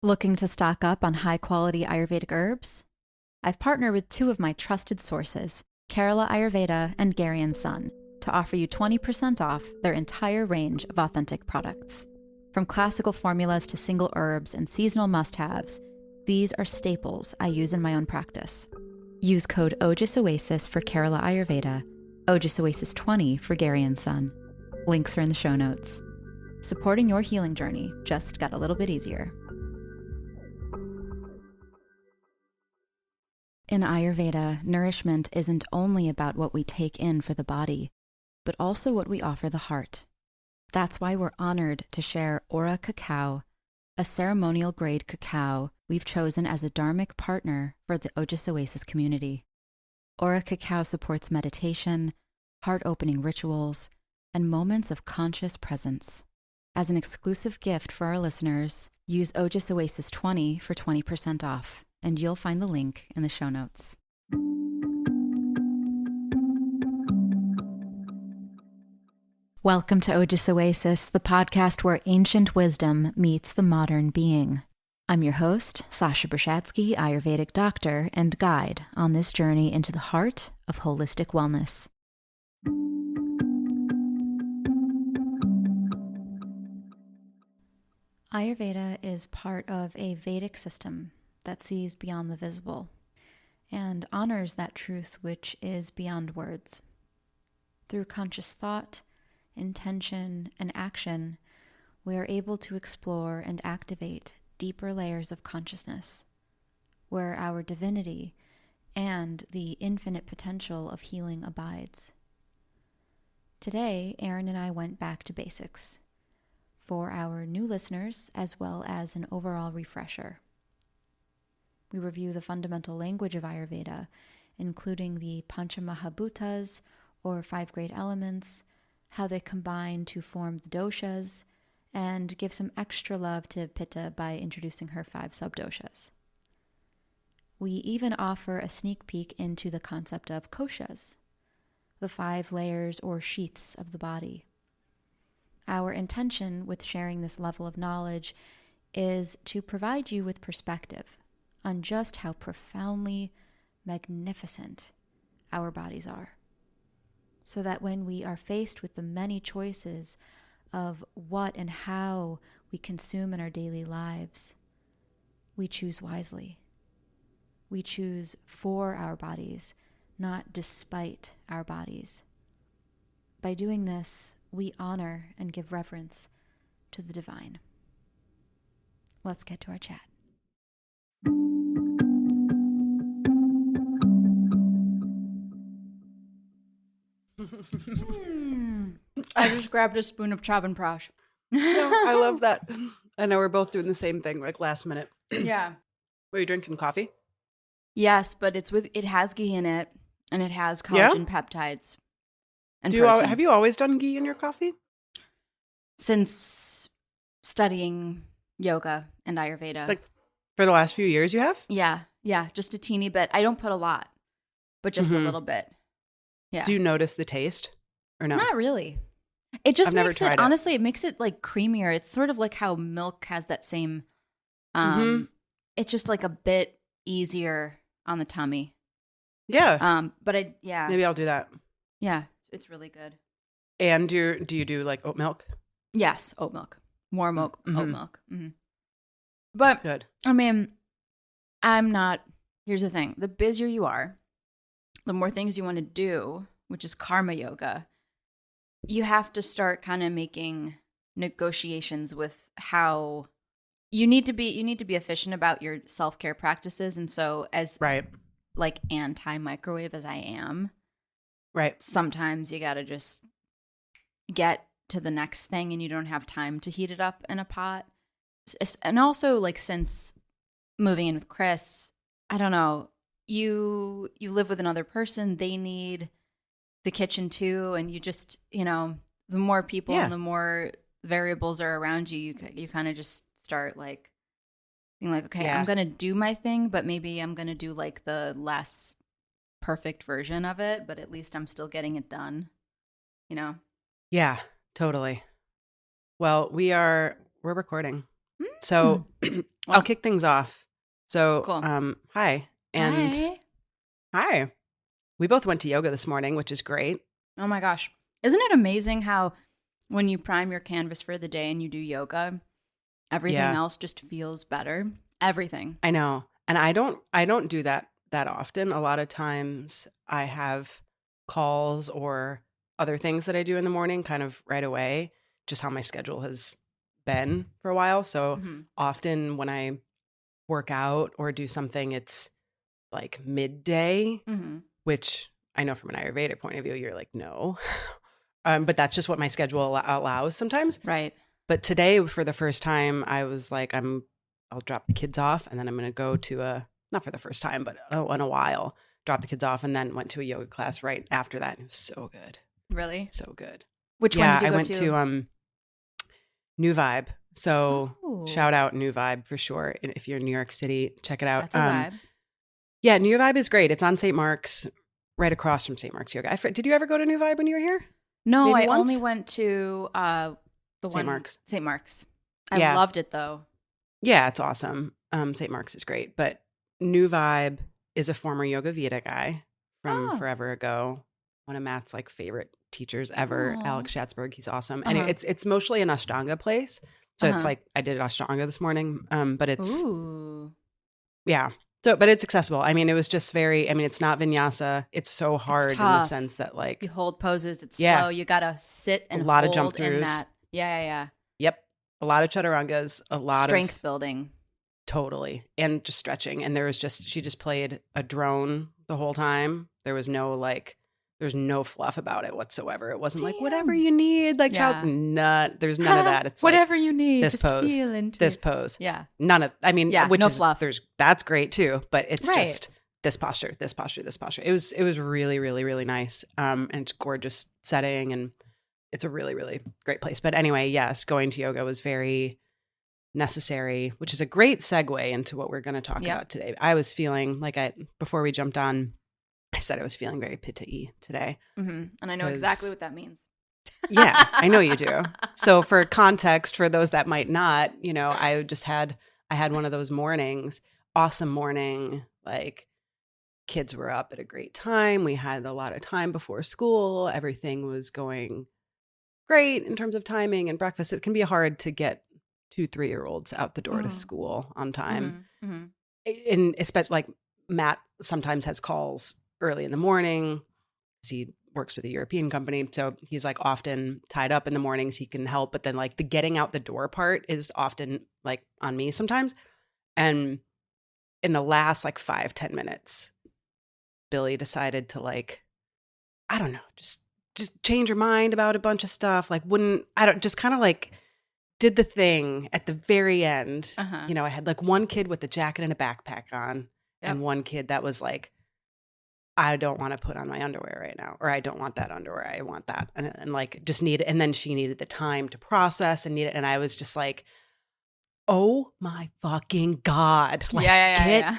Looking to stock up on high-quality Ayurvedic herbs? I've partnered with two of my trusted sources, Kerala Ayurveda and Gary and Son, to offer you 20% off their entire range of authentic products. From classical formulas to single herbs and seasonal must-haves, these are staples I use in my own practice. Use code Ojas Oasis for Kerala Ayurveda, Ojas Oasis 20 for Gary and Son. Links are in the show notes. Supporting your healing journey just got a little bit easier. In Ayurveda, nourishment isn't only about what we take in for the body, but also what we offer the heart. That's why we're honored to share Aura Cacao, a ceremonial grade cacao we've chosen as a dharmic partner for the Ojas Oasis community. Aura Cacao supports meditation, heart-opening rituals, and moments of conscious presence. As an exclusive gift for our listeners, use Ojas Oasis 20 for 20% off, and you'll find the link in the show notes. Welcome to Ojas Oasis, the podcast where ancient wisdom meets the modern being. I'm your host, Sasha Ayurvedic doctor and guide on this journey into the heart of holistic wellness. Ayurveda is part of a Vedic system that sees beyond the visible and honors that truth which is beyond words. Through conscious thought, intention, and action, we are able to explore and activate deeper layers of consciousness, where our divinity and the infinite potential of healing abides. Today, Erin and I went back to basics for our new listeners as well as an overall refresher. We review the fundamental language of Ayurveda, including the pancha-mahabhutas, or 5 great elements, how they combine to form the doshas, and give some extra love to Pitta by introducing her 5 subdoshas. We even offer a sneak peek into the concept of koshas, the 5 layers or sheaths of the body. Our intention with sharing this level of knowledge is to provide you with perspective on just how profoundly magnificent our bodies are, so that when we are faced with the many choices of what and how we consume in our daily lives, we choose wisely. We choose for our bodies, not despite our bodies. By doing this, we honor and give reverence to the divine. Let's get to our chat. I just grabbed a spoon of chyavanprash. No, I love that. I know we're both doing the same thing, like last minute. Yeah. Were you drinking coffee? Yes, but it has ghee in it, and it has collagen peptides and have you always done ghee in your coffee? Since studying yoga and Ayurveda. Like for the last few years you have? Yeah, just a teeny bit. I don't put a lot, but just a little bit. Yeah. Do you notice the taste or no? Not really. It just makes it, honestly, it makes it like creamier. It's sort of like how milk has that same, it's just like a bit easier on the tummy. Yeah. Maybe I'll do that. Yeah, it's really good. And do you do like oat milk? Yes, oat milk. Warm oat milk. Mm-hmm. But, good. I mean, here's the thing. The busier you are, the more things you want to do, which is karma yoga, you have to start kind of making negotiations with how you need to be efficient about your self-care practices. And so as like anti-microwave as I am, sometimes you got to just get to the next thing and you don't have time to heat it up in a pot. And also, like, since moving in with Chris, I don't know, you live with another person, they need the kitchen too, and you just, the more people and the more variables are around you, you kind of just start like being like, okay, I'm gonna do my thing, but maybe I'm gonna do like the less perfect version of it, but at least I'm still getting it done, Yeah, totally. Well, we're recording. So I'll kick things off. So, Cool. hi. And hi. We both went to yoga this morning, which is great. Oh my gosh. Isn't it amazing how when you prime your canvas for the day and you do yoga, everything else just feels better? Everything. I know. And I don't do that often. A lot of times I have calls or other things that I do in the morning kind of right away, just how my schedule has been for a while. So often when I work out or do something, it's like midday, which I know from an Ayurvedic point of view, you're like, no. But that's just what my schedule allows sometimes. Right. But today, for the first time, I was like, I'll drop the kids off and then I'm going to go to not for the first time, but in a while, drop the kids off and then went to a yoga class right after that. And it was so good. Really? So good. Which one did you go to? I went to New Vibe. So shout out New Vibe for sure. And if you're in New York City, check it out. That's a vibe. Yeah, New Vibe is great. It's on St. Mark's, right across from St. Mark's Yoga. Did you ever go to New Vibe when you were here? No, I only went to the St. Mark's. St. Mark's. I loved it though. Yeah, it's awesome. St. Mark's is great. But New Vibe is a former Yoga Vida guy from forever ago. One of Matt's like favorite teachers ever, Alex Schatzberg. He's awesome. And it's mostly an Ashtanga place. So it's like I did Ashtanga this morning. But it's yeah. So, but it's accessible. I mean, it was just it's not vinyasa. It's so hard in the sense that like you hold poses. It's slow. You got to sit and a lot hold of jump throughs. In that. Yeah. Yep. A lot of chaturangas, a lot strength of building. Totally. And just stretching. And she just played a drone the whole time. There was no there's no fluff about it whatsoever. It wasn't like whatever you need, like child nut. There's none of that. It's whatever like, you need. This just pose, feel into this pose. Yeah. None of. I mean, which no is fluff. That's great too. But it's just this posture, this posture, this posture. It was really, really, really nice. And it's gorgeous setting, and it's a really, really great place. But anyway, yes, going to yoga was very necessary, which is a great segue into what we're going to talk about today. I was feeling like before we jumped on, I said I was feeling very Pitta-y today. And I know exactly what that means. Yeah, I know you do. So for context, for those that might not, I had one of those mornings, awesome morning, like kids were up at a great time. We had a lot of time before school. Everything was going great in terms of timing and breakfast. It can be hard to get 2-3-year-olds out the door to school on time. And especially like Matt sometimes has calls early in the morning. He works with a European company. So he's like often tied up in the mornings. He can help. But then like the getting out the door part is often like on me sometimes. And in the last like 5-10 minutes, Billy decided to like, I don't know, just change her mind about a bunch of stuff. Like just kind of like did the thing at the very end. I had like one kid with a jacket and a backpack on and one kid that was like, I don't want to put on my underwear right now, or I don't want that underwear. I want that. And like just need it. And then she needed the time to process and need it. And I was just like, oh my fucking God. Like,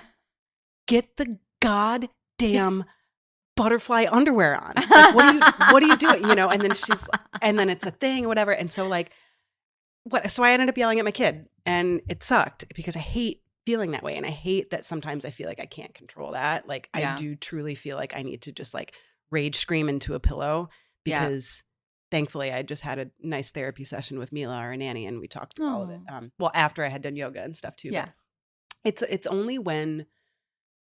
get the goddamn butterfly underwear on. Like, what are you doing? And then it's a thing or whatever. And so like, so I ended up yelling at my kid, and it sucked because I hate feeling that way. And I hate that sometimes I feel like I can't control that. Like I do truly feel like I need to just like rage scream into a pillow because thankfully I just had a nice therapy session with Mila, our nanny, and we talked through all of it. Well, after I had done yoga and stuff too. Yeah. But it's only when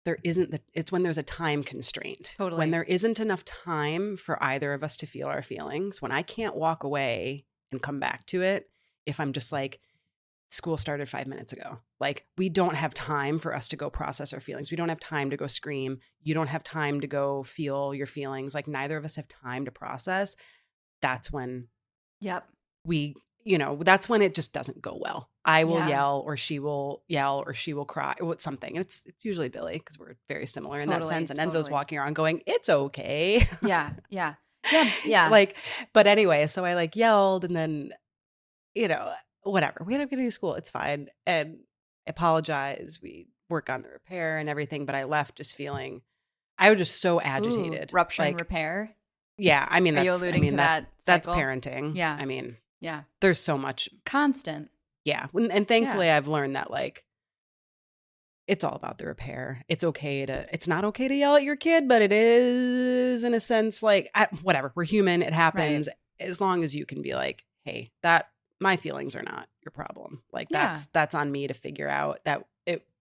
it's when there's a time constraint. Totally. When there isn't enough time for either of us to feel our feelings, when I can't walk away and come back to it, if I'm just like, school started 5 minutes ago. Like we don't have time for us to go process our feelings. We don't have time to go scream. You don't have time to go feel your feelings. Like neither of us have time to process. That's when that's when it just doesn't go well. I will yell, or she will yell, or she will cry, or something. And it's usually Billy because we're very similar in that sense. And Enzo's walking around going, it's okay. Yeah. Like, but anyway, so I like yelled, and then, whatever. We ended up getting to school. It's fine. And I apologize. We work on the repair and everything, but I left just feeling, I was just so agitated. Rupture and repair. Yeah. I mean, Are you alluding to that's cycle? parenting. Yeah. I mean, yeah. There's so much constant. Yeah. And thankfully I've learned that like, it's all about the repair. It's not okay to yell at your kid, but it is in a sense like, whatever, we're human. It happens. Right. As long as you can be like, hey, my feelings are not your problem. Like that's on me to figure out that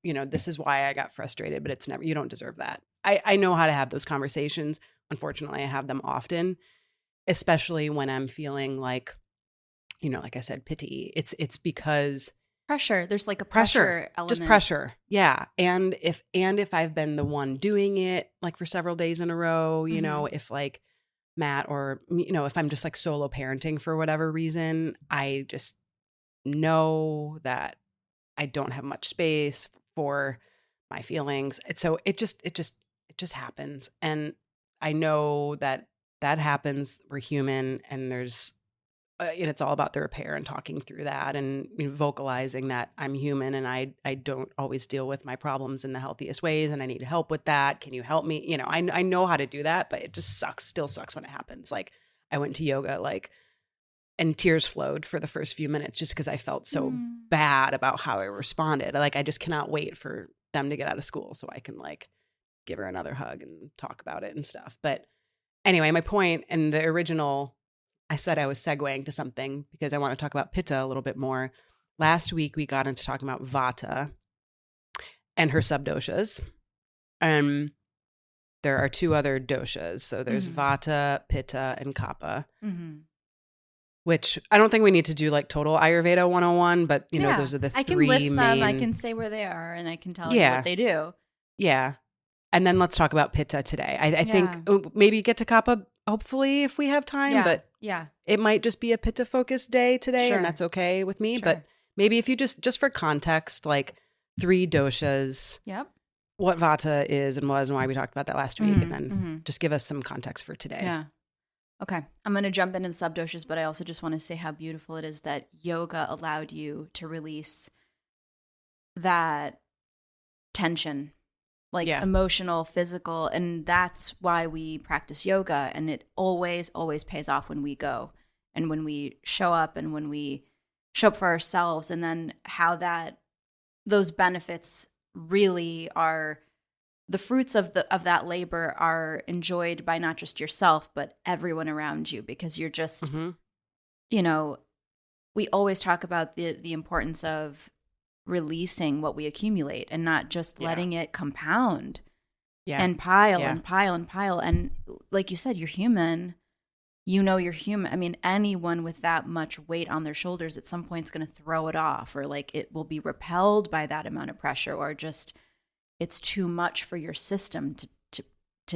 this is why I got frustrated, but you don't deserve that. I know how to have those conversations. Unfortunately, I have them often, especially when I'm feeling like, like I said, pity. It's because pressure. There's like a pressure element. Just pressure. Yeah. And if I've been the one doing it like for several days in a row, if like Matt or, if I'm just like solo parenting for whatever reason, I just know that I don't have much space for my feelings. And so it just happens. And I know that happens. We're human, and there's, and it's all about the repair and talking through that and vocalizing that I'm human and I don't always deal with my problems in the healthiest ways and I need help with that. Can you help me? I know how to do that, but it just still sucks when it happens. Like I went to yoga and tears flowed for the first few minutes just because I felt so bad about how I responded. Like I just cannot wait for them to get out of school so I can like give her another hug and talk about it and stuff. But anyway, my point in the original, I said I was segueing to something because I want to talk about Pitta a little bit more. Last week, we got into talking about Vata and her subdoshas. There are 2 other doshas. So there's Vata, Pitta, and Kapha, which I don't think we need to do like total Ayurveda 101, but those are the 3 I can list main... them. I can say where they are and I can tell you what they do. Yeah. And then let's talk about Pitta today. I think maybe get to Kapha hopefully if we have time, but it might just be a Pitta focused day today and that's okay with me. Sure. But maybe if you just for context, like 3 doshas, what Vata is and was and why we talked about that last week, and then just give us some context for today. Yeah. Okay. I'm going to jump into the subdoshas, but I also just want to say how beautiful it is that yoga allowed you to release that tension. Like emotional, physical, and that's why we practice yoga. And it always, always pays off when we go and when we show up and when we show up for ourselves. And then how those benefits really are the fruits of that labor are enjoyed by not just yourself, but everyone around you, because you're just, we always talk about the importance of releasing what we accumulate and not just letting it compound and pile and pile and pile. And like you said, you're human. You're human. I mean, anyone with that much weight on their shoulders at some point is going to throw it off, or like it will be repelled by that amount of pressure, or just it's too much for your system to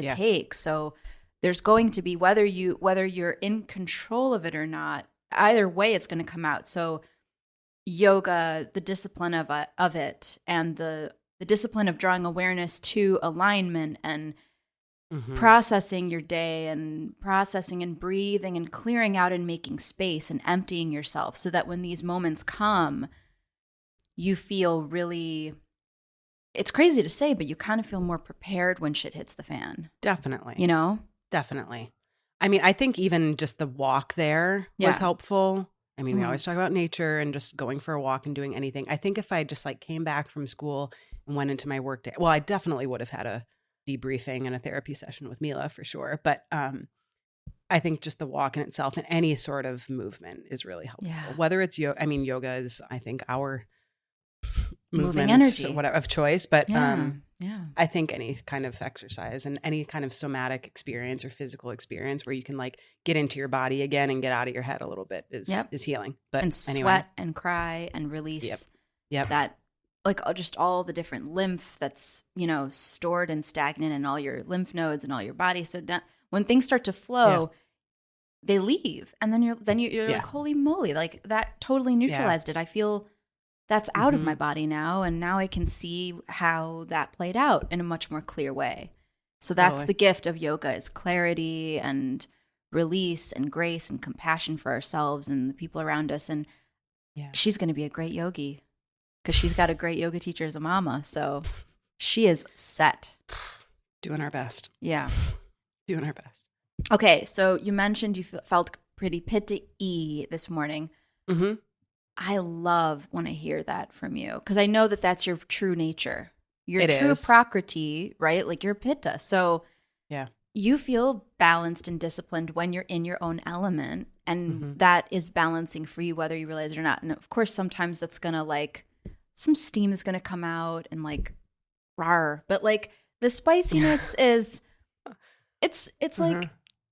take. So there's going to be, whether you're in control of it or not, either way it's going to come out. So yoga, the discipline of it, and the discipline of drawing awareness to alignment and processing your day and processing and breathing and clearing out and making space and emptying yourself so that when these moments come, you feel really, it's crazy to say, but you kind of feel more prepared when shit hits the fan. Definitely. Definitely. I mean, I think even just the walk there was helpful. I mean, we always talk about nature and just going for a walk and doing anything. I think if I just like came back from school and went into my work day, well, I definitely would have had a debriefing and a therapy session with Mila for sure. But I think just the walk in itself and any sort of movement is really helpful. Yeah. Whether it's yoga, I mean, yoga is, I think, our movement energy whatever of choice. But I think any kind of exercise and any kind of somatic experience or physical experience where you can like get into your body again and get out of your head a little bit is healing. But and sweat and cry and release that, like just all the different lymph that's, stored and stagnant in all your lymph nodes and all your body. So when things start to flow, they leave. And then you're like, holy moly, like that totally neutralized it. I feel that's out of my body now. And now I can see how that played out in a much more clear way. So that's the gift of yoga, is clarity and release and grace and compassion for ourselves and the people around us. And she's going to be a great yogi because she's got a great yoga teacher as a mama. So she is set. Doing our best. Yeah. Doing our best. Okay, so you mentioned you felt pretty Pitta-y this morning. Mm-hmm. I love when I hear that from you, because I know that that's your true nature. Your It true is. prakriti, right? Like your Pitta. So Yeah. you feel balanced and disciplined when you're in your own element, and that is balancing for you whether you realize it or not. And of course, sometimes that's going to like, some steam is going to come out and like, rawr. But like the spiciness is, it's like,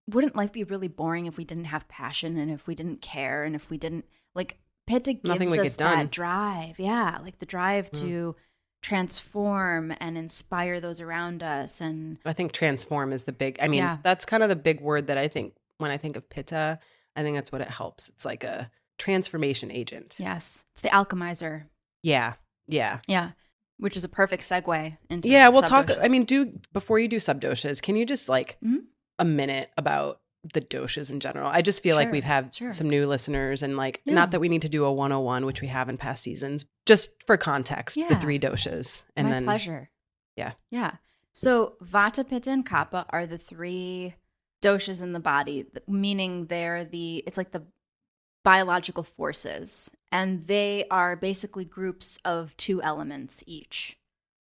wouldn't life be really boring if we didn't have passion and if we didn't care and if we didn't, like, Pitta gives us that drive. Yeah, like the drive to transform and inspire those around us. And I think transform is the big, I mean, that's kind of the big word that I think when I think of Pitta, I think that's what it helps. It's like a transformation agent. Yes. It's the alchemizer. Yeah. Yeah. Yeah. Which is a perfect segue into we'll subdoshas. talk. I mean, before you do subdoshas, can you just like a minute about the doshas in general? I just feel like we've had some new listeners, and like, not that we need to do a 101, which we have in past seasons, just for context, the 3 doshas. And My pleasure. Yeah. Yeah. So Vata, Pitta, and Kapha are the 3 doshas in the body, meaning it's like the biological forces, and they are basically groups of 2 elements each.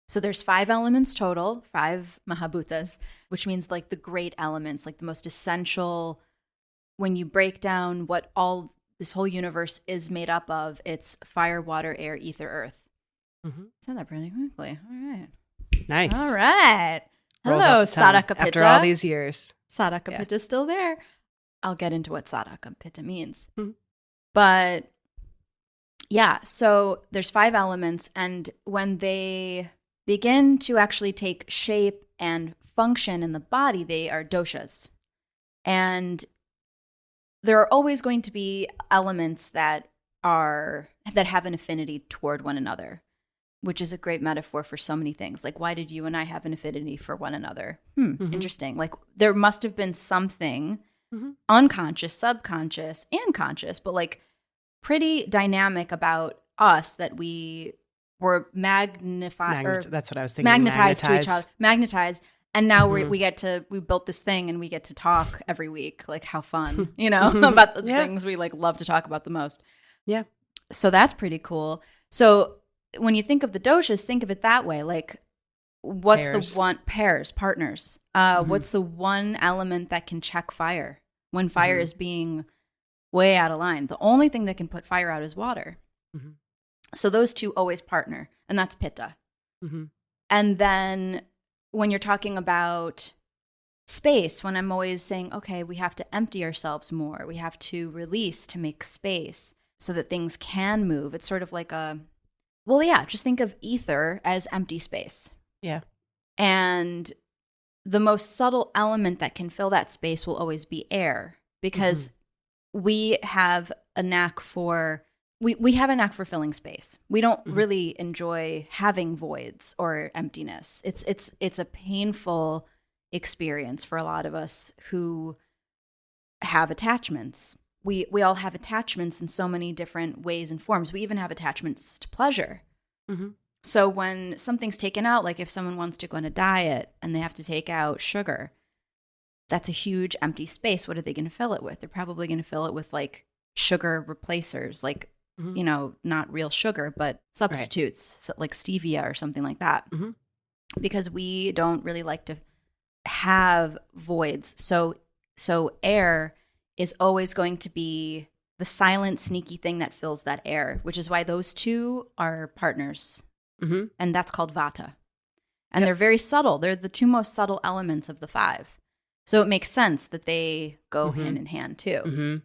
So there's 5 elements total, 5 mahabhutas, which means like the great elements, like the most essential. When you break down what all this whole universe is made up of, it's fire, water, air, ether, earth. Said that pretty quickly. All right. Nice. All right. Hello, Sadhaka Pitta. After all these years. Sadhaka Pitta is still there. I'll get into what Sadhaka Pitta means. But yeah, so there's 5 elements, and when they begin to actually take shape and function in the body, they are doshas. And there are always going to be elements that have an affinity toward one another, which is a great metaphor for so many things. Like, why did you and I have an affinity for one another? Interesting. Like, there must have been something unconscious, subconscious, and conscious, but like pretty dynamic about us that we were that's what I was thinking. Magnetized to each other. Magnetized. And now we built this thing and we get to talk every week. Like, how fun, about the things we like love to talk about the most. Yeah. So that's pretty cool. So when you think of the doshas, think of it that way. Like, what's the one partners? What's the one element that can check fire when fire is being way out of line? The only thing that can put fire out is water. So those 2 always partner, and that's Pitta. And then when you're talking about space, when I'm always saying, okay, we have to empty ourselves more, we have to release to make space so that things can move. It's sort of like just think of ether as empty space. Yeah. And the most subtle element that can fill that space will always be air, because we have a knack for filling space. We don't really enjoy having voids or emptiness. It's a painful experience for a lot of us who have attachments. We all have attachments in so many different ways and forms. We even have attachments to pleasure. So when something's taken out, like if someone wants to go on a diet and they have to take out sugar, that's a huge empty space. What are they going to fill it with? They're probably going to fill it with like sugar replacers, like, not real sugar, but substitutes, so like stevia or something like that. Because we don't really like to have voids. So air is always going to be the silent, sneaky thing that fills that air, which is why those 2 are partners. And that's called Vata. And they're very subtle. They're the 2 most subtle elements of the 5. So it makes sense that they go hand in hand too.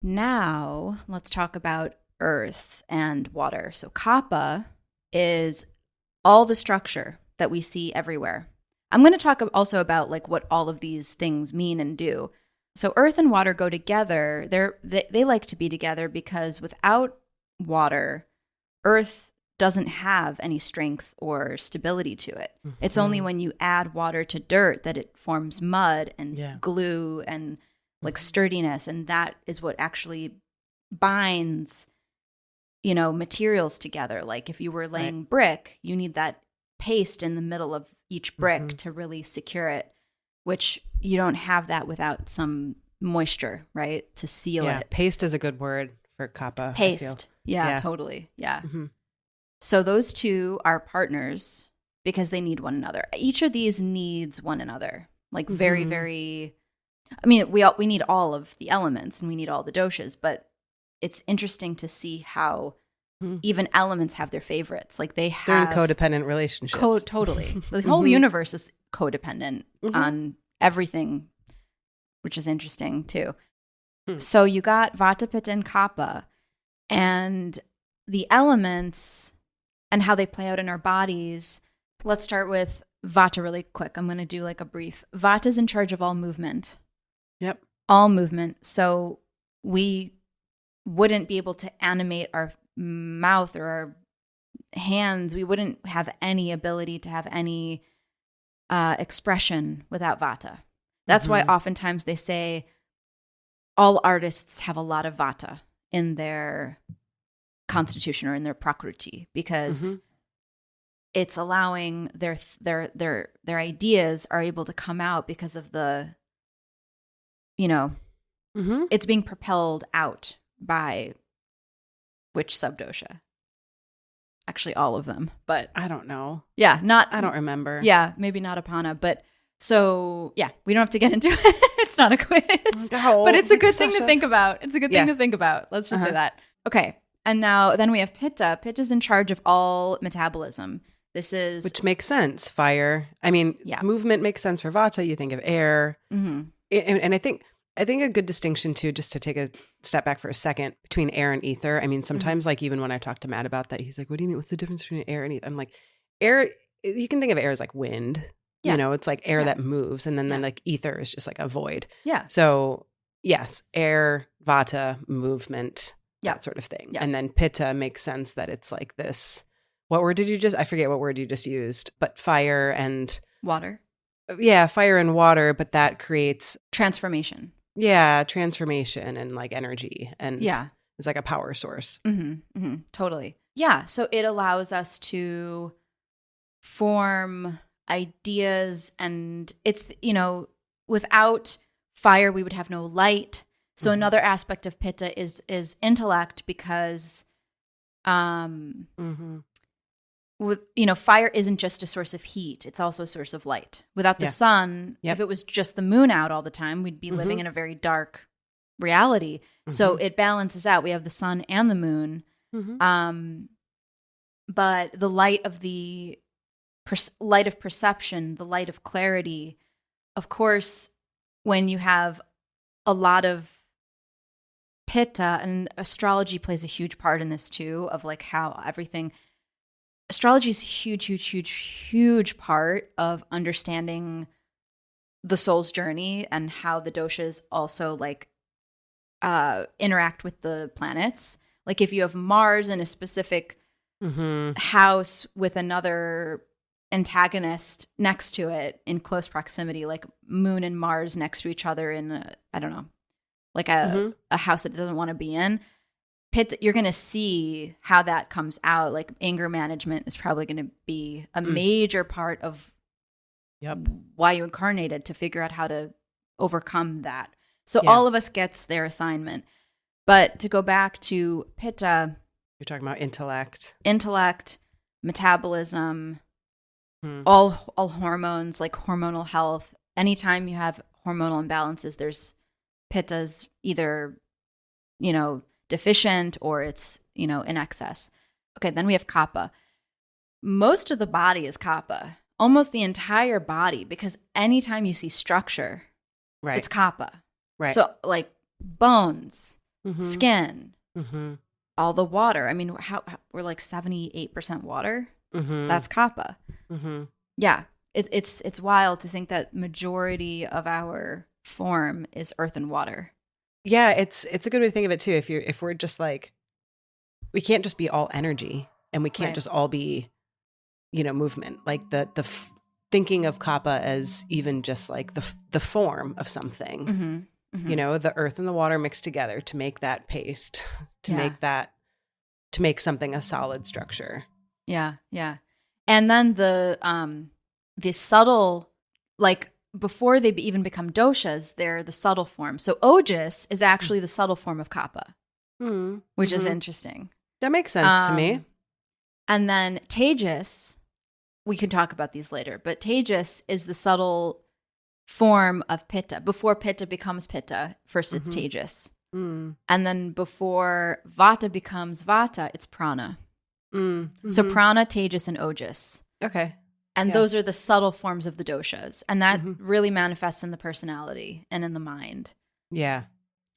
Now let's talk about earth and water. So Kapha is all the structure that we see everywhere. I'm going to talk also about like what all of these things mean and do. So earth and water go together. They like to be together because without water, earth doesn't have any strength or stability to it. It's only when you add water to dirt that it forms mud and glue and like sturdiness, and that is what actually binds materials together. Like if you were laying brick, you need that paste in the middle of each brick to really secure it, which you don't have that without some moisture, right? To seal it. Paste is a good word for kapha. Paste. Yeah, totally. Yeah. So those two are partners because they need one another. Each of these needs one another. Like very, very. I mean, we need all of the elements and we need all the doshas, but it's interesting to see how even elements have their favorites. Like they're in codependent relationships. Totally. The whole universe is codependent on everything, which is interesting too. So you got Vata, Pitta, and Kapha, and the elements and how they play out in our bodies. Let's start with Vata really quick. I'm going to do like a brief. Vata is in charge of all movement. Yep. All movement. So we wouldn't be able to animate our mouth or our hands. We wouldn't have any ability to have any expression without Vata. That's why oftentimes they say all artists have a lot of Vata in their constitution or in their prakriti, because it's allowing their ideas are able to come out because of the, it's being propelled out by which subdosha? Actually, all of them, but I don't know. Yeah, I don't remember. Yeah, maybe not Apana, but so yeah, we don't have to get into it. It's not a quiz, but it's a good thing to think about. It's a good thing to think about. Let's just say that. Okay, and then we have Pitta. Pitta's in charge of all metabolism. Which makes sense. Fire. I mean, movement makes sense for Vata. You think of air, and I think a good distinction too, just to take a step back for a second, between air and ether. I mean, sometimes like even when I talk to Matt about that, he's like, "What do you mean? What's the difference between air and ether?" I'm like, air. You can think of air as like wind. Yeah. It's like air that moves, and then like ether is just like a void. Yeah. So yes, air, Vata, movement, that sort of thing. Yeah. And then Pitta makes sense that it's like this. What word did you I forget what word you just used, but fire and water. Yeah, fire and water, but that creates transformation. Yeah, transformation and like energy, and it's like a power source. Totally. Yeah, so it allows us to form ideas, and it's, without fire we would have no light. So another aspect of Pitta is intellect, because fire isn't just a source of heat, it's also a source of light. Without the sun, if it was just the moon out all the time, we'd be living in a very dark reality. So it balances out. We have the sun and the moon, but the light of light of perception, the light of clarity. Of course, when you have a lot of Pitta, and astrology plays a huge part in this too, of like how everything. Astrology is a huge part of understanding the soul's journey and how the doshas also like interact with the planets. Like if you have Mars in a specific house with another antagonist next to it in close proximity, like Moon and Mars next to each other in a house that it doesn't want to be in, Pitta, you're going to see how that comes out. Like anger management is probably going to be a major part of why you incarnated, to figure out how to overcome that. So all of us gets their assignment. But to go back to Pitta, you're talking about intellect, metabolism, all hormones, like hormonal health. Anytime you have hormonal imbalances, there's Pitta's either, deficient or it's, in excess. Okay, then we have Kapha. Most of the body is Kapha, almost the entire body, because anytime you see structure, it's Kapha. Right. So like bones, skin, all the water. I mean, how we're like 78% water. That's Kapha. Yeah, it's wild to think that majority of our form is earth and water. Yeah, it's a good way to think of it too. If we're just like, we can't just be all energy, and we can't just all be, movement. Like the thinking of Kapha as even just like the form of something. The earth and the water mixed together to make that paste, to make something a solid structure. Yeah. And then the subtle, like before they even become doshas, they're the subtle form. So Ojas is actually the subtle form of Kapha. which is interesting. That makes sense to me. And then Tejas, we can talk about these later, but Tejas is the subtle form of Pitta. Before Pitta becomes Pitta, first it's Tejas. And then before Vata becomes Vata, it's Prana. So Prana, Tejas, and Ojas. Okay. And those are the subtle forms of the doshas. And that really manifests in the personality and in the mind. Yeah.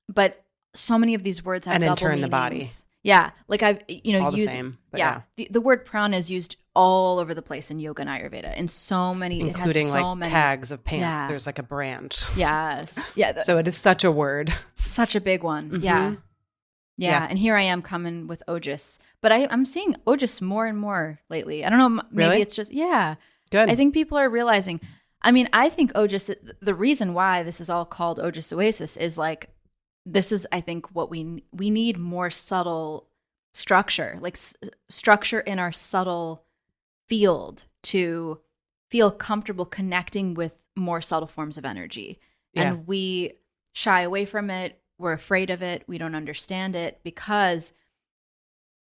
But so many of these words have and double in turn meanings. the body. Yeah. Like I've, All used, the same. The word prana is used all over the place in yoga and Ayurveda in so many, including it has so like many tags of pants. Yeah. There's like a brand. Yes. Yeah. So it is such a word. Such a big one. Yeah. And here I am coming with Ojas. But I'm seeing Ojas more and more lately. I don't know. Maybe really? It's just, Good. I think people are realizing. I mean, I think Ojas, the reason why this is all called Ojas Oasis is like, this is, I think, what we need more subtle structure, like structure in our subtle field to feel comfortable connecting with more subtle forms of energy. Yeah. And we shy away from it. We're afraid of it. We don't understand it because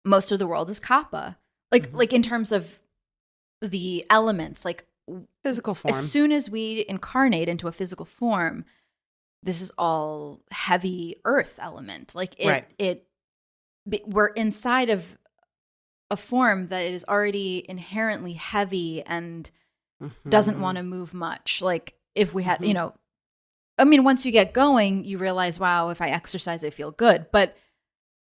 most of the world is kapha. Like in terms of the elements, like physical form. As soon as we incarnate into a physical form, this is all heavy earth element. Like we're inside of a form that is already inherently heavy and doesn't want to move much. Like if we had, I mean, once you get going, you realize, wow, if I exercise, I feel good. But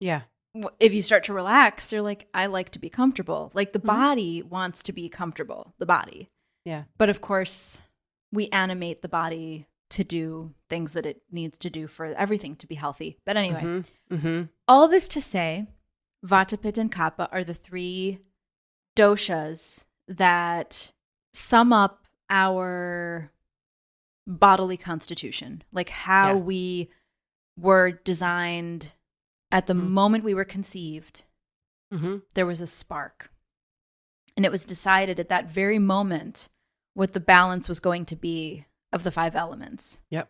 if you start to relax, you're like, I like to be comfortable. Like the body wants to be comfortable, the body. Yeah. But of course, we animate the body to do things that it needs to do for everything to be healthy. But anyway, all this to say, Vata, Pitta, and Kapha are the three doshas that sum up our bodily constitution, like how we were designed at the moment we were conceived. There was a spark, and it was decided at that very moment what the balance was going to be of the 5 elements. Yep.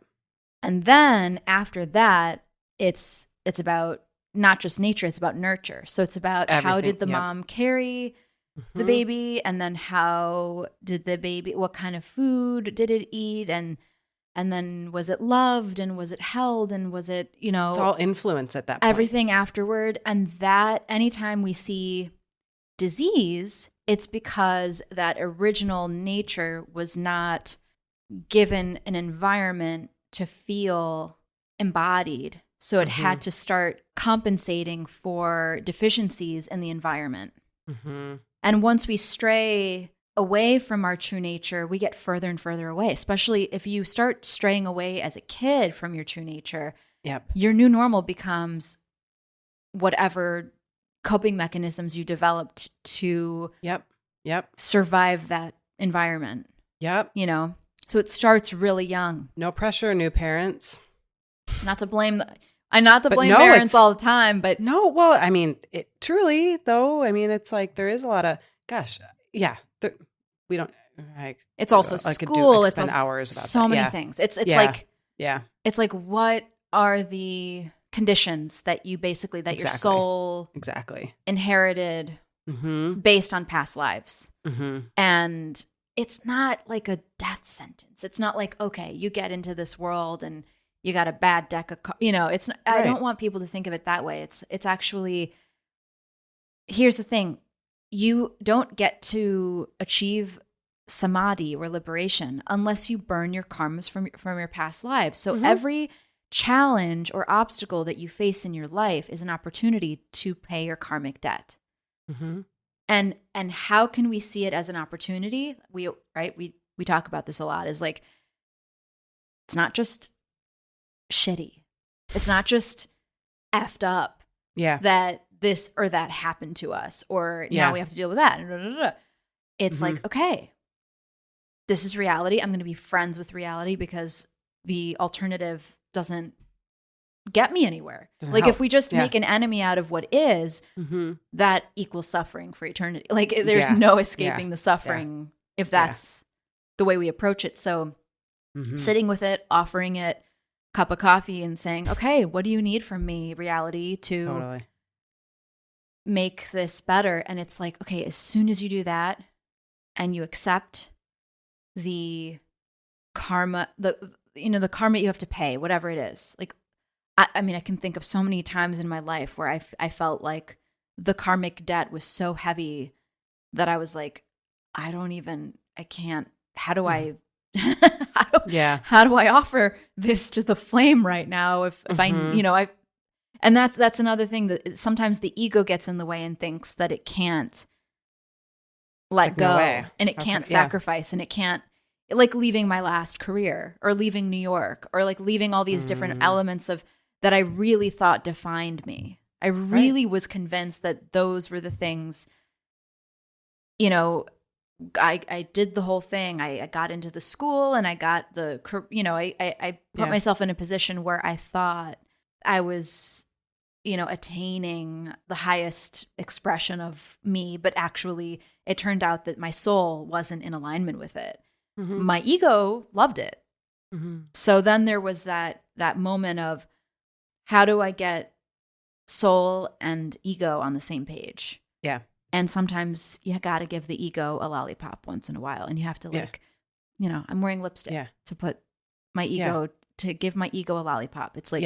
And then after that, it's about not just nature, it's about nurture. So it's about how did the mom carry the baby, and then how did the baby, what kind of food did it eat, and then was it loved, and was it held, and was it, it's all influence at that point. Everything afterward. And that anytime we see disease, it's because that original nature was not given an environment to feel embodied. So it had to start compensating for deficiencies in the environment. And once we stray away from our true nature, we get further and further away, especially if you start straying away as a kid from your true nature. Your new normal becomes whatever coping mechanisms you developed to survive that environment. So it starts really young. No pressure, new parents. Not to blame parents all the time, but no. Well, I mean, truly though. I mean, it's like there is a lot of we don't. It's also school. It's also hours about so many things. It's like It's like, what are the conditions that you basically your soul inherited based on past lives, and it's not like a death sentence. It's not like, okay, you get into this world and you got a bad deck of it's not, I don't want people to think of it that way. It's actually, here's the thing. You don't get to achieve samadhi or liberation unless you burn your karmas from your past lives. So every challenge or obstacle that you face in your life is an opportunity to pay your karmic debt. And how can we see it as an opportunity? We talk about this a lot, is like, it's not just shitty. It's not just effed up that this or that happened to us, or now we have to deal with that. It's like, okay, this is reality. I'm going to be friends with reality because the alternative doesn't get me anywhere. Like help. If we just make an enemy out of what is, that equals suffering for eternity. Like there's no escaping the suffering if that's the way we approach it. So sitting with it, offering it, cup of coffee and saying, okay, what do you need from me, reality, to Totally. make this better? And it's like, okay, as soon as you do that and you accept the karma, the karma you have to pay, whatever it is. Like, I mean, I can think of so many times in my life where I felt like the karmic debt was so heavy that I was like, I can't, how do I, how do I offer this to the flame right now? If and that's another thing, that sometimes the ego gets in the way and thinks that it can't let go and it can't sacrifice and it can't, like leaving my last career or leaving New York or like leaving all these different elements of that I really thought defined me. I really was convinced that those were the things, I did the whole thing. I got into the school and I got I put myself in a position where I thought I was, attaining the highest expression of me, but actually it turned out that my soul wasn't in alignment with it. Mm-hmm. My ego loved it. Mm-hmm. So then there was that moment of, how do I get soul and ego on the same page? Yeah. And sometimes you got to give the ego a lollipop once in a while. And you have to I'm wearing lipstick to put my ego, to give my ego a lollipop. It's like,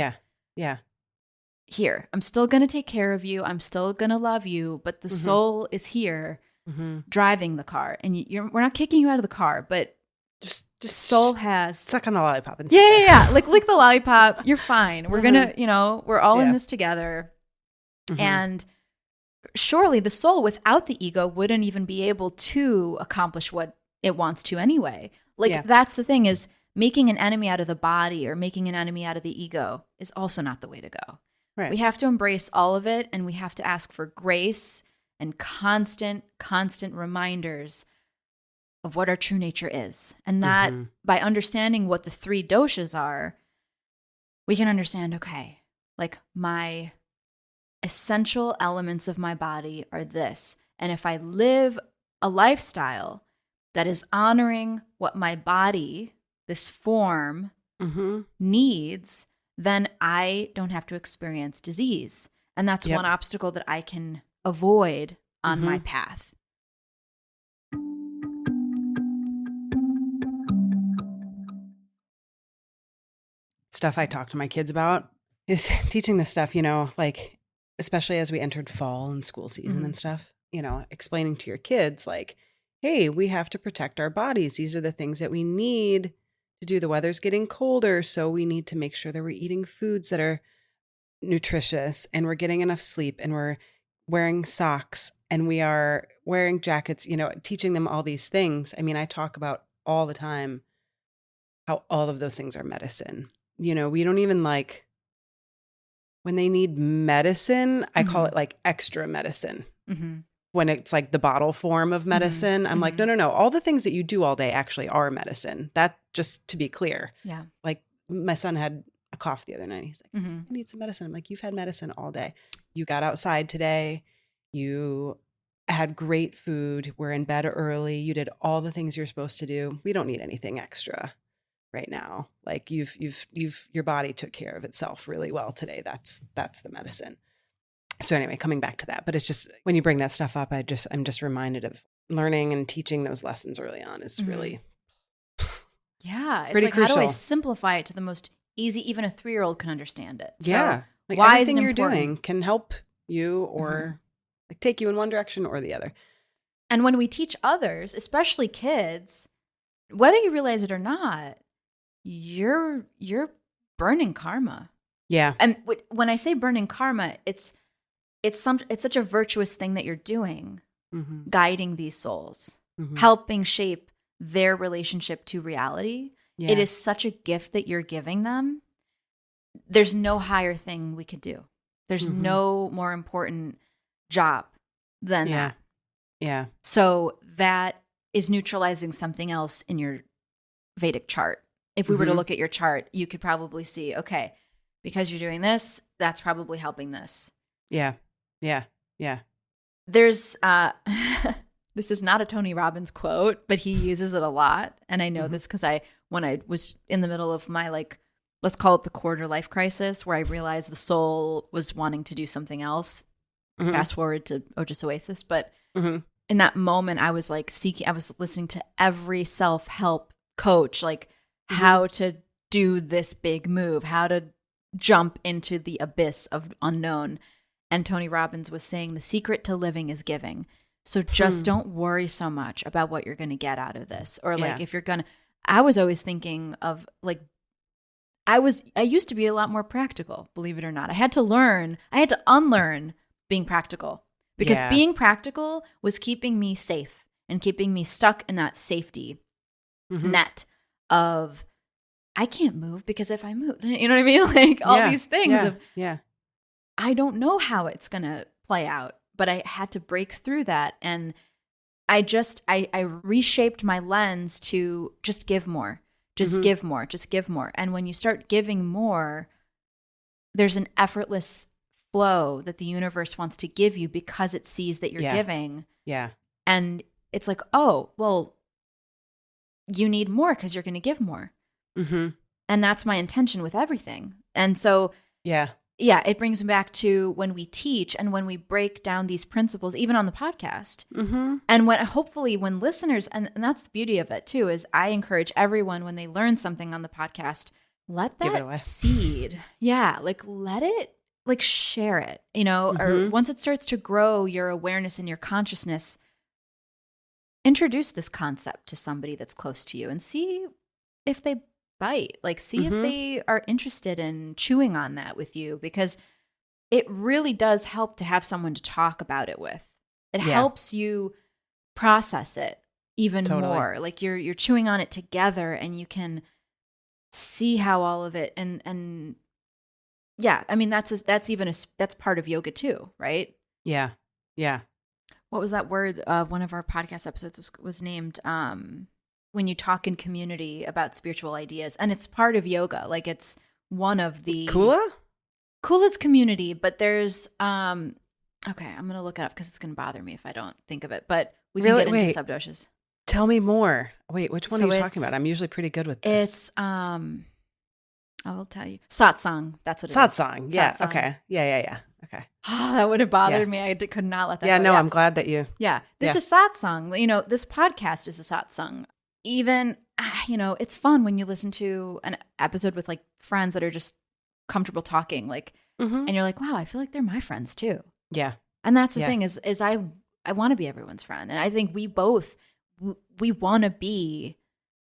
here, I'm still going to take care of you. I'm still going to love you. But the soul is here driving the car. And we're not kicking you out of the car, but just soul has suck on the lollipop and like lick the lollipop. You're fine. We're gonna we're all in this together. And surely the soul without the ego wouldn't even be able to accomplish what it wants to anyway. Like that's the thing, is making an enemy out of the body or making an enemy out of the ego is also not the way to go. Right. We have to embrace all of it, and we have to ask for grace and constant reminders of what our true nature is. And that by understanding what the 3 doshas are, we can understand, okay, like my essential elements of my body are this. And if I live a lifestyle that is honoring what my body, this form, needs, then I don't have to experience disease. And that's one obstacle that I can avoid on my path. Stuff I talk to my kids about is teaching this stuff, like, especially as we entered fall and school season and stuff, explaining to your kids, like, hey, we have to protect our bodies. These are the things that we need to do. The weather's getting colder, so we need to make sure that we're eating foods that are nutritious and we're getting enough sleep and we're wearing socks and we are wearing jackets, teaching them all these things. I mean, I talk about all the time how all of those things are medicine. We don't even when they need medicine, I call it like extra medicine. When it's like the bottle form of medicine, I'm like, no. All the things that you do all day actually are medicine. That, just to be clear. Yeah. Like my son had a cough the other night. He's like, I need some medicine. I'm like, you've had medicine all day. You got outside today. You had great food. We're in bed early. You did all the things you're supposed to do. We don't need anything extra right now. Like your body took care of itself really well today. That's the medicine. So anyway, coming back to that, but it's just, when you bring that stuff up, I'm just reminded of learning and teaching those lessons early on is really it's pretty like, crucial. How do I simplify it to the most easy, even a 3-year-old can understand it. So like why everything is it you're important? doing can help you or like take you in one direction or the other. And when we teach others, especially kids, whether you realize it or not, you're burning karma. Yeah. And when I say burning karma, it's such a virtuous thing that you're doing, guiding these souls, helping shape their relationship to reality. Yeah. It is such a gift that you're giving them. There's no higher thing we could do. There's no more important job than that. Yeah. So that is neutralizing something else in your Vedic chart. If we were to look at your chart, you could probably see, okay, because you're doing this, that's probably helping this. Yeah. There's this is not a Tony Robbins quote, but he uses it a lot, and I know this because when I was in the middle of my like let's call it the quarter life crisis, where I realized the soul was wanting to do something else. Mhm. Fast forward to Ojas Oasis. But Mhm. in that moment, I was like I was listening to every self-help coach, like how to do this big move, how to jump into the abyss of unknown. And Tony Robbins was saying the secret to living is giving. So just don't worry so much about what you're going to get out of this. Or like if you're going to, I was always thinking of like, I used to be a lot more practical, believe it or not. I had to unlearn being practical because being practical was keeping me safe and keeping me stuck in that safety net of, I can't move because if I move, you know what I mean? Like all these things of, I don't know how it's going to play out, but I had to break through that. And I reshaped my lens to just give more, just give more, just give more. And when you start giving more, there's an effortless flow that the universe wants to give you because it sees that you're giving. Yeah. And it's like, oh, well, you need more because you're going to give more. Mm-hmm. And that's my intention with everything. And so, it brings me back to when we teach and when we break down these principles, even on the podcast. And when listeners, and that's the beauty of it too, is I encourage everyone when they learn something on the podcast, let that seed, like let it, like share it, or once it starts to grow your awareness and your consciousness, introduce this concept to somebody that's close to you and see if they bite, like see if they are interested in chewing on that with you, because it really does help to have someone to talk about it with. It helps you process it even more. Like you're chewing on it together and you can see how all of it and I mean that's part of yoga too, right? Yeah. What was that word? One of our podcast episodes was named when you talk in community about spiritual ideas, and it's part of yoga. Like it's one of the Kula's community, but there's okay, I'm gonna look it up because it's gonna bother me if I don't think of it. But we can get into subdoshas. Tell me more. Wait, which one are you talking about? I'm usually pretty good with this. It's I will tell you. Satsang. That's what it is. Satsang. Yeah. Satsang. Okay. Yeah. Okay. Oh, that would have bothered me. I could not let that go. Yeah, no, I'm glad that you. Yeah. This is satsang. This podcast is a satsang. Even, it's fun when you listen to an episode with like friends that are just comfortable talking, like, and you're like, wow, I feel like they're my friends too. Yeah. And that's the thing is I want to be everyone's friend. And I think we both, we want to be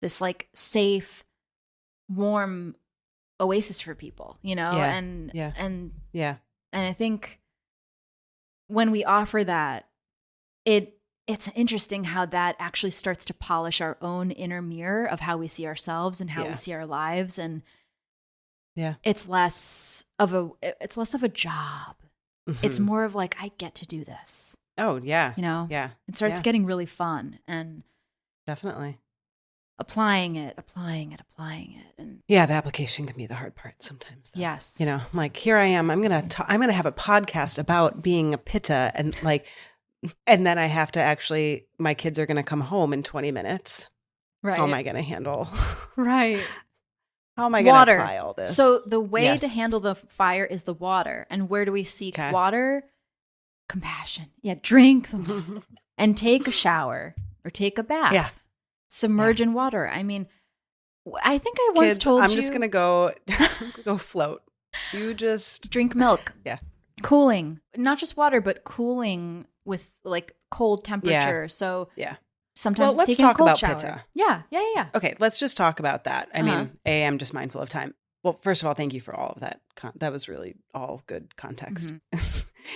this like safe, warm oasis for people, and I think when we offer that, it's interesting how that actually starts to polish our own inner mirror of how we see ourselves and how we see our lives, and it's less of a job. It's more of like, I get to do this. Oh yeah, it starts getting really fun, and definitely applying it, and the application can be the hard part sometimes, though. Yes, I'm like, here I am. I'm gonna have a podcast about being a Pitta, and like, and then I have to actually. My kids are gonna come home in 20 minutes. Right? How am I gonna handle? Right. How am I gonna apply all this? So the way to handle the fire is the water, and where do we seek water? Compassion. Yeah, drink and take a shower or take a bath. Yeah. Submerge in water. I mean, I think I once told you. I'm just going to go float. You just drink milk. Yeah. Cooling. Not just water, but cooling with like cold temperature. So sometimes let's talk about Pitta. Yeah. Okay, let's just talk about that. I mean, I'm just mindful of time. Well, first of all, thank you for all of that. That was really all good context.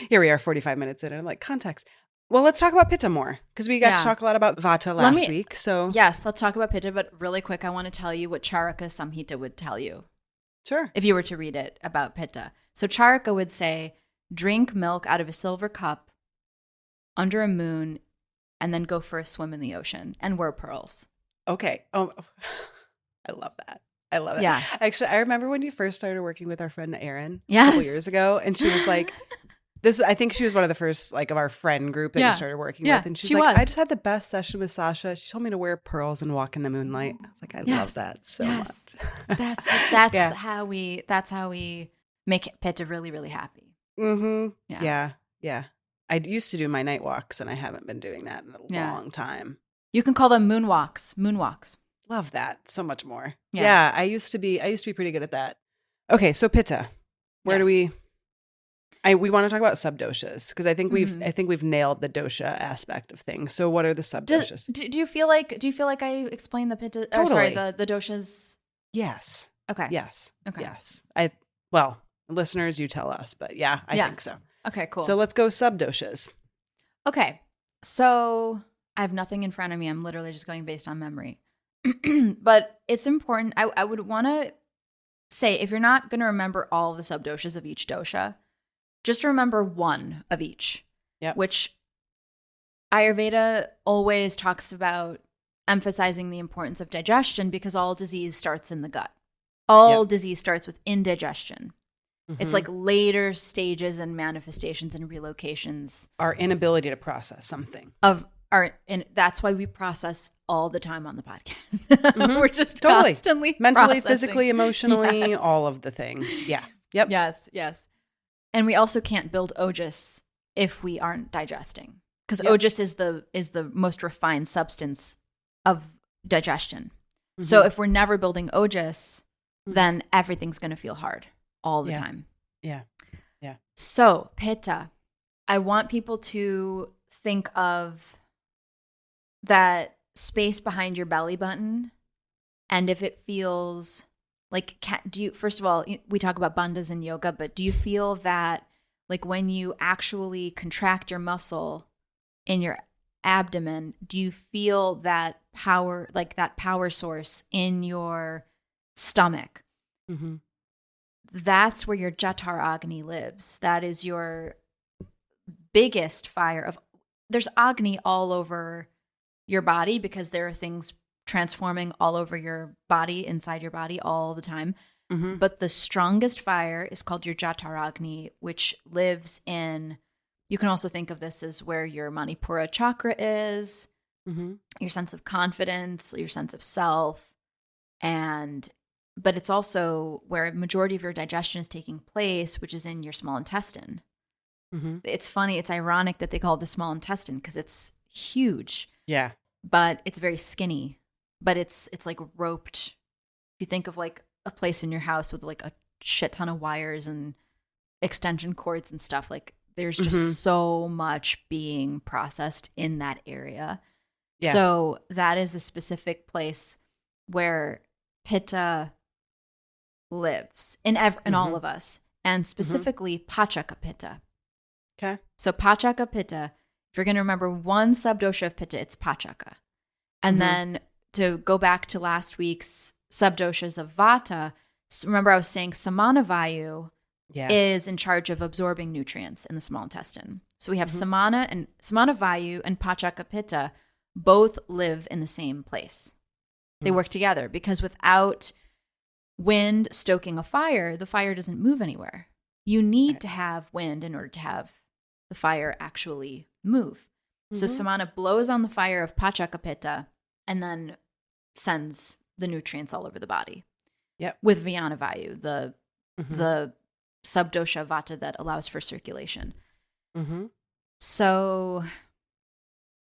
Here we are 45 minutes in and I'm like, context. Well, let's talk about Pitta more because we got to talk a lot about Vata last week. So yes, let's talk about Pitta. But really quick, I want to tell you what Charaka Samhita would tell you. Sure. If you were to read it about Pitta. So Charaka would say, drink milk out of a silver cup under a moon and then go for a swim in the ocean and wear pearls. Okay. Oh, I love that. I love it. Yeah. Actually, I remember when you first started working with our friend Erin a couple years ago, and she was like, I think she was one of the first like of our friend group that you started working with. And she's she like, was. I just had the best session with Sasha. She told me to wear pearls and walk in the moonlight. I was like, I love that so much. That's how we make Pitta really, really happy. Mm-hmm. Yeah. I used to do my night walks and I haven't been doing that in a long time. You can call them moonwalks. Love that so much more. Yeah. I used to be pretty good at that. Okay. So Pitta, where do we want to talk about subdoshas because I think we've nailed the dosha aspect of things. So what are the subdoshas? Do you feel like I explained the Pitta? Totally. Or sorry, the doshas. Yes. Okay. Yes. Okay. Yes. Listeners, you tell us, but I think so. Okay, cool. So let's go subdoshas. Okay. So I have nothing in front of me. I'm literally just going based on memory. But it's important. I would want to say, if you're not going to remember all the subdoshas of each dosha, just remember one of each, which Ayurveda always talks about emphasizing the importance of digestion because all disease starts in the gut. All disease starts with indigestion. Mm-hmm. It's like later stages and manifestations and relocations. Our inability to process something. And that's why we process all the time on the podcast. Mm-hmm. We're just constantly mentally, processing. Physically, emotionally, all of the things. Yeah. Yep. Yes. And we also can't build Ojas if we aren't digesting. Because Ojas is the most refined substance of digestion. Mm-hmm. So if we're never building Ojas, then everything's going to feel hard all the time. Yeah. So Pitta, I want people to think of that space behind your belly button. And if it feels like, first of all, we talk about bandhas in yoga, but do you feel that like when you actually contract your muscle in your abdomen, do you feel that power, like that power source in your stomach? Mm-hmm. That's where your Jatar Agni lives. That is your biggest fire. There's Agni all over your body because there are things transforming all over your body, inside your body all the time. Mm-hmm. But the strongest fire is called your Jatar Agni, which lives in, you can also think of this as where your Manipura chakra is, your sense of confidence, your sense of self, but it's also where a majority of your digestion is taking place, which is in your small intestine. Mm-hmm. It's funny, it's ironic that they call it the small intestine because it's huge. Yeah. But it's very skinny. But it's like roped. If you think of like a place in your house with like a shit ton of wires and extension cords and stuff, like there's just so much being processed in that area. Yeah. So that is a specific place where Pitta lives in all of us, and specifically Pachaka Pitta. Okay. So Pachaka Pitta, if you're going to remember one subdosha of Pitta, it's Pachaka. And then to go back to last week's subdoshas of Vata, remember I was saying Samana-vayu is in charge of absorbing nutrients in the small intestine. So we have Samana-vayu and Pachaka Pitta both live in the same place. They work together because without wind stoking a fire, the fire doesn't move anywhere. You need to have wind in order to have the fire actually move. So Samana blows on the fire of Pachaka Pitta and then sends the nutrients all over the body. Yep. With Vyana-vayu, the subdosha Vata that allows for circulation. Mm-hmm. So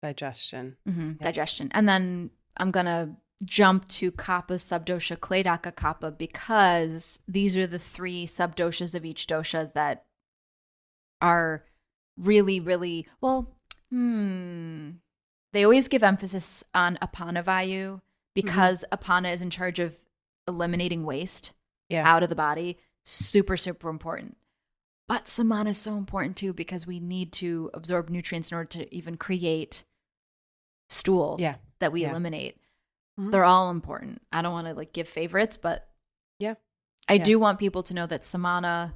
digestion. Yep. Digestion. And then I'm going to jump to Kapha subdosha Kledaka Kapha because these are the three subdoshas of each dosha that are really, really, they always give emphasis on Apana-vayu because Apana is in charge of eliminating waste out of the body. Super, super important. But Samana is so important too because we need to absorb nutrients in order to even create stool that we eliminate. Mm-hmm. They're all important. I don't want to like give favorites, but I do want people to know that Samana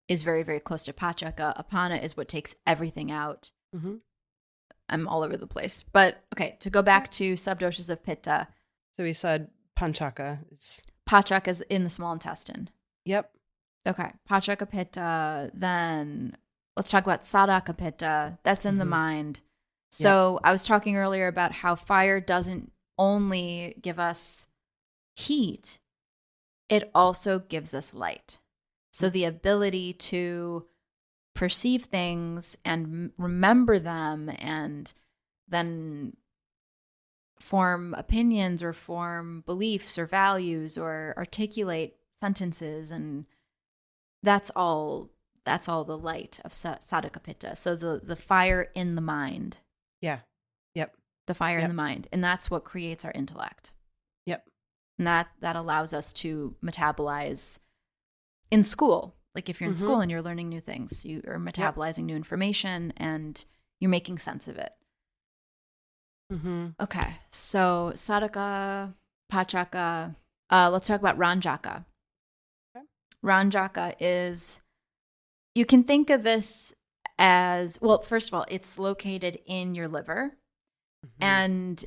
is very, very close to Pachaka. Apana is what takes everything out. Mm-hmm. I'm all over the place. But okay, to go back to subdoshas of Pitta. So we said Panchaka is... Pachaka is in the small intestine. Yep. Okay. Pachaka Pitta, then let's talk about Sadaka Pitta. That's in the mind. So I was talking earlier about how fire doesn't only give us heat, it also gives us light. So the ability to perceive things and remember them and then form opinions or form beliefs or values or articulate sentences, and that's all the light of Sadaka Pitta. So the fire in the mind. Yeah. Yep. The fire in the mind. And that's what creates our intellect. Yep. And that allows us to metabolize in school. Like if you're in school and you're learning new things, you are metabolizing new information and you're making sense of it. Okay. So Sadaka, Pachaka. Let's talk about Ranjaka. Okay. Ranjaka is, you can think of this as, well, first of all, it's located in your liver. And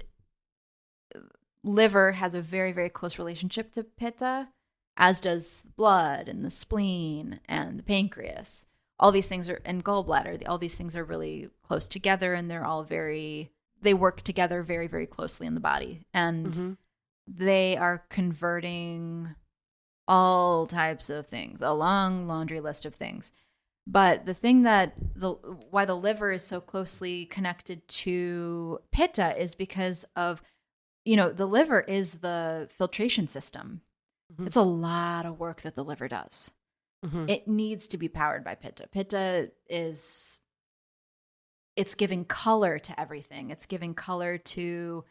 liver has a very, very close relationship to Pitta, as does blood and the spleen and the pancreas. All these things are, and gallbladder, all these things are really close together, and they're all they work together very, very closely in the body. And they are converting all types of things, a long laundry list of things. But the thing that why the liver is so closely connected to Pitta is because of, the liver is the filtration system. It's a lot of work that the liver does. It needs to be powered by Pitta. Pitta it's giving color to everything. It's giving color to,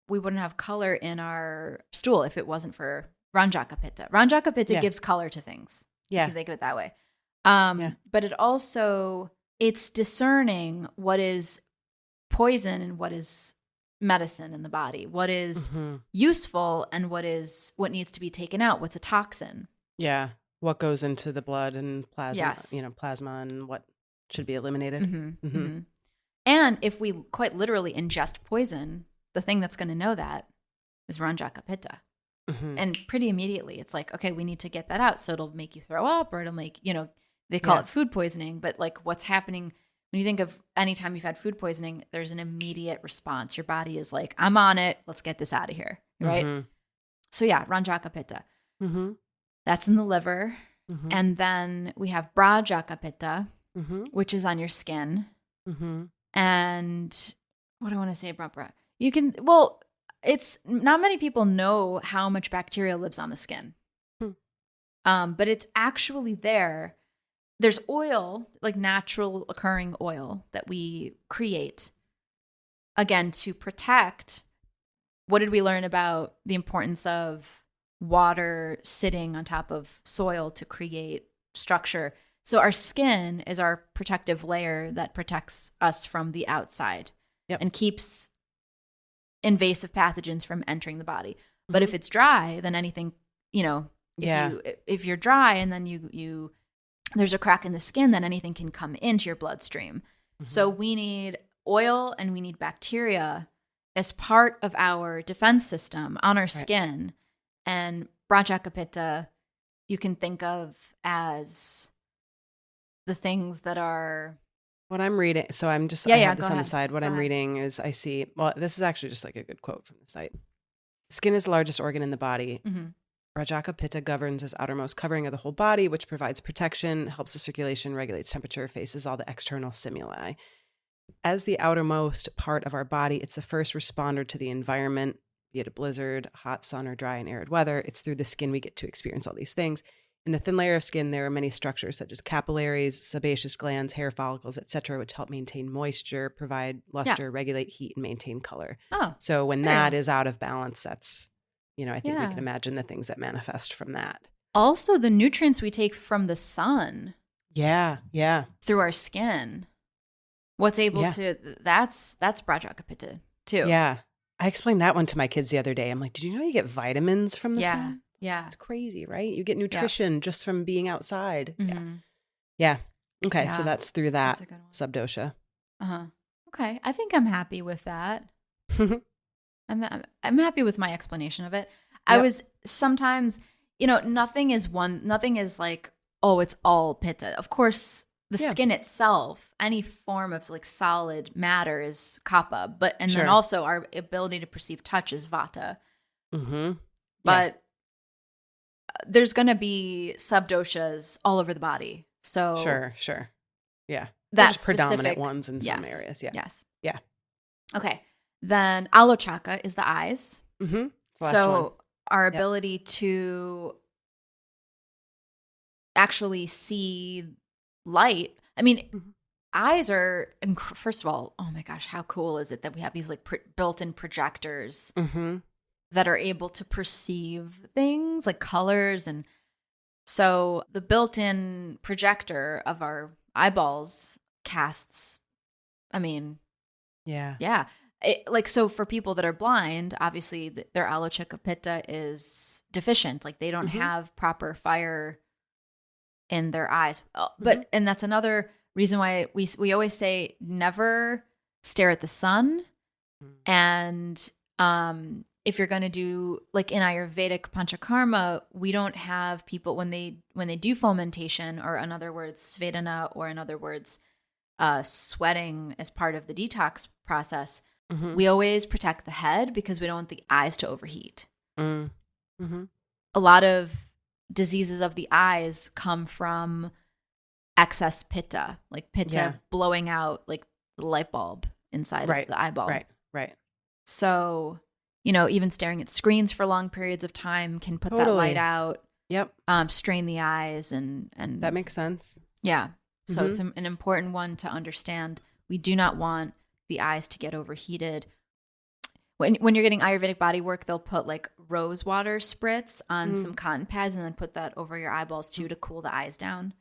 we wouldn't have color in our stool if it wasn't for Ranjaka Pitta. Ranjaka Pitta gives color to things. Yeah. You can think of it that way. But it also, it's discerning what is poison and what is medicine in the body, what is useful and what needs to be taken out, what's a toxin. Yeah. What goes into the blood and plasma, plasma and what should be eliminated. And if we quite literally ingest poison, the thing that's going to know that is Ranjaka Pitta. And pretty immediately it's like, okay, we need to get that out. So it'll make you throw up, or it'll make, they call it food poisoning, but like what's happening when you think of any time you've had food poisoning, there's an immediate response. Your body is like, I'm on it. Let's get this out of here. Right. So yeah, Ranjaka Pitta. That's in the liver. And then we have Brajaka Pitta, which is on your skin. And what do I want to say about it's not many people know how much bacteria lives on the skin. But it's actually there. There's oil, like natural occurring oil that we create, again, to protect. What did we learn about the importance of water sitting on top of soil to create structure? So our skin is our protective layer that protects us from the outside and keeps invasive pathogens from entering the body. But if it's dry, then anything, if you're dry and then you there's a crack in the skin, then anything can come into your bloodstream. So we need oil and we need bacteria as part of our defense system on our skin. And Brajaka Pitta, you can think of as the things that are... What I'm reading, so I'm just, I have this on the side. What I'm reading is I see, well, this is actually just like a good quote from the site. Skin is the largest organ in the body. Rajaka Pitta governs as outermost covering of the whole body, which provides protection, helps the circulation, regulates temperature, faces all the external stimuli. As the outermost part of our body, it's the first responder to the environment, be it a blizzard, hot sun, or dry and arid weather. It's through the skin we get to experience all these things. In the thin layer of skin, there are many structures such as capillaries, sebaceous glands, hair follicles, etc., which help maintain moisture, provide luster, regulate heat, and maintain color. So when that is out of balance, that's... I think we can imagine the things that manifest from that. Also, the nutrients we take from the sun. Yeah. Through our skin. What's able to, that's Brajaka Pitta too. Yeah. I explained that one to my kids the other day. I'm like, did you know you get vitamins from the sun? Yeah. It's crazy, right? You get nutrition just from being outside. Yeah. Okay. So that's through that subdosha. Okay. I think I'm happy with that. I'm happy with my explanation of it. I was sometimes, nothing is like, oh, it's all Pitta. Of course, the skin itself, any form of like solid matter is kapha, and Sure. then also our ability to perceive touch is vata. Mm-hmm. But there's going to be subdoshas all over the body. So Sure. Yeah. That's There's predominant ones in some yes, areas. Yeah. Yes. Yeah. Okay. Then alochaka is the eyes. Mm-hmm. So our ability to actually see light. I mean, eyes are, first of all, oh my gosh, how cool is it that we have these like built-in projectors that are able to perceive things like colors. And so the built-in projector of our eyeballs casts, I mean, yeah. So for people that are blind, obviously their alochaka pitta is deficient. Like they don't have proper fire in their eyes. But and that's another reason why we always say never stare at the sun. And if you're going to do like in Ayurvedic panchakarma, we don't have people when they do fomentation, or in other words svedana, or in other words sweating as part of the detox process. We always protect the head because we don't want the eyes to overheat. A lot of diseases of the eyes come from excess pitta, like pitta blowing out like the light bulb inside of the eyeball. Right. So, even staring at screens for long periods of time can put that light out. Yep. Strain the eyes and that makes sense. Yeah. So it's an important one to understand. We do not want the eyes to get overheated. When you're getting Ayurvedic body work, they'll put like rose water spritz on some cotton pads and then put that over your eyeballs too to cool the eyes down.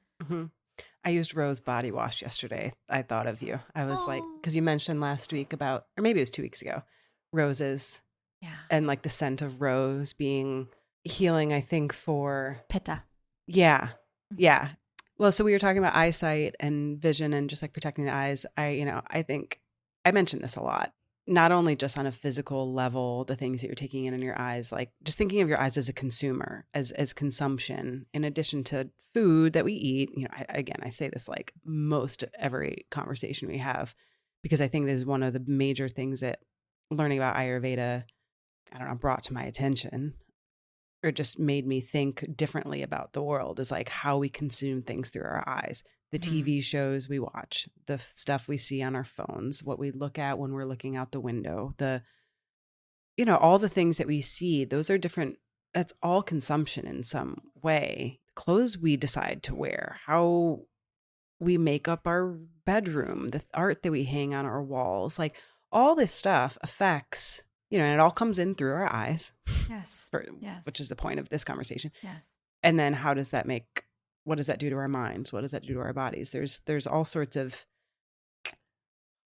I used rose body wash yesterday. I thought of you. I was like, because you mentioned last week about, or maybe it was 2 weeks ago, roses. Yeah. And like the scent of rose being healing, I think, for pitta. Yeah. Yeah. Well, so we were talking about eyesight and vision and just like protecting the eyes. I think I mentioned this a lot. Not only just on a physical level, the things that you're taking in your eyes, like just thinking of your eyes as a consumer, as consumption, in addition to food that we eat. I say this like most every conversation we have, because I think this is one of the major things that learning about Ayurveda, brought to my attention, or just made me think differently about the world, is like how we consume things through our eyes. The TV shows we watch, the stuff we see on our phones, what we look at when we're looking out the window, all the things that we see, those are different. That's all consumption in some way. Clothes we decide to wear, how we make up our bedroom, the art that we hang on our walls, like all this stuff affects, and it all comes in through our eyes. Yes. Which is the point of this conversation. Yes. And then what does that do to our minds? What does that do to our bodies? There's all sorts of,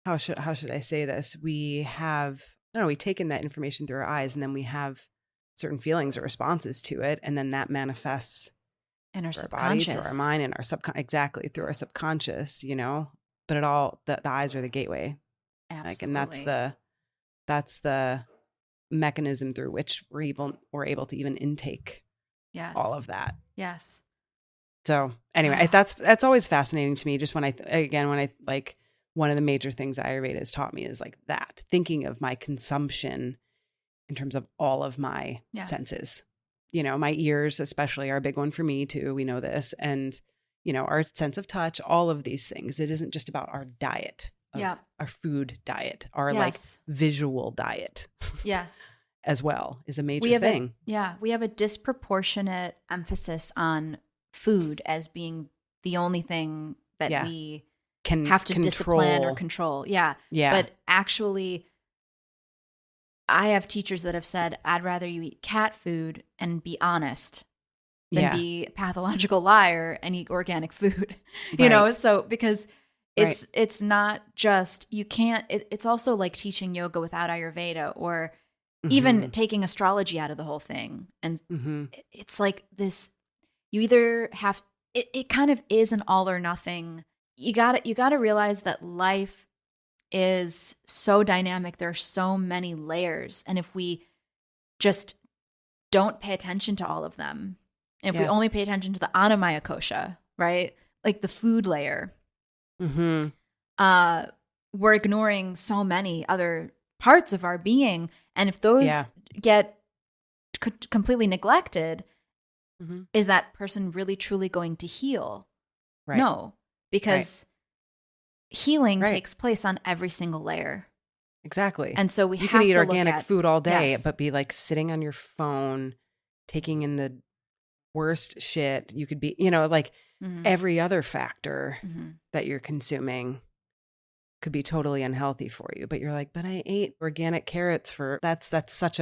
how should I say this? We have, we take in that information through our eyes, and then we have certain feelings or responses to it. And then that manifests in our body, subconscious, through our mind, and our exactly through our subconscious, but the eyes are the gateway. Absolutely. And that's the mechanism through which we're able to even intake all of that. Yes. So anyway, that's always fascinating to me. Just when one of the major things Ayurveda has taught me is like that, thinking of my consumption in terms of all of my senses. My ears especially are a big one for me too. We know this. And, our sense of touch, all of these things. It isn't just about our diet, our food diet, our like visual diet. Yes. As well is a major thing. We have a disproportionate emphasis on food as being the only thing that we can have to discipline or control. Yeah. But actually, I have teachers that have said, I'd rather you eat cat food and be honest than be a pathological liar and eat organic food. So because it's not just, you can't, it's also like teaching yoga without Ayurveda, or even taking astrology out of the whole thing. And it's like this, you either have, it kind of is an all or nothing. You got to realize that life is so dynamic. There are so many layers. And if we just don't pay attention to all of them, if we only pay attention to the Annamaya kosha, right? Like the food layer, Mm-hmm. We're ignoring so many other parts of our being. And if those get completely neglected, is that person really truly going to heal? Right. No, because healing takes place on every single layer. Exactly. And so you can eat to organic food all day, yes. but be like sitting on your phone, taking in the worst shit. You could be, like every other factor that you're consuming could be totally unhealthy for you. But you're like, but I ate organic carrots that's such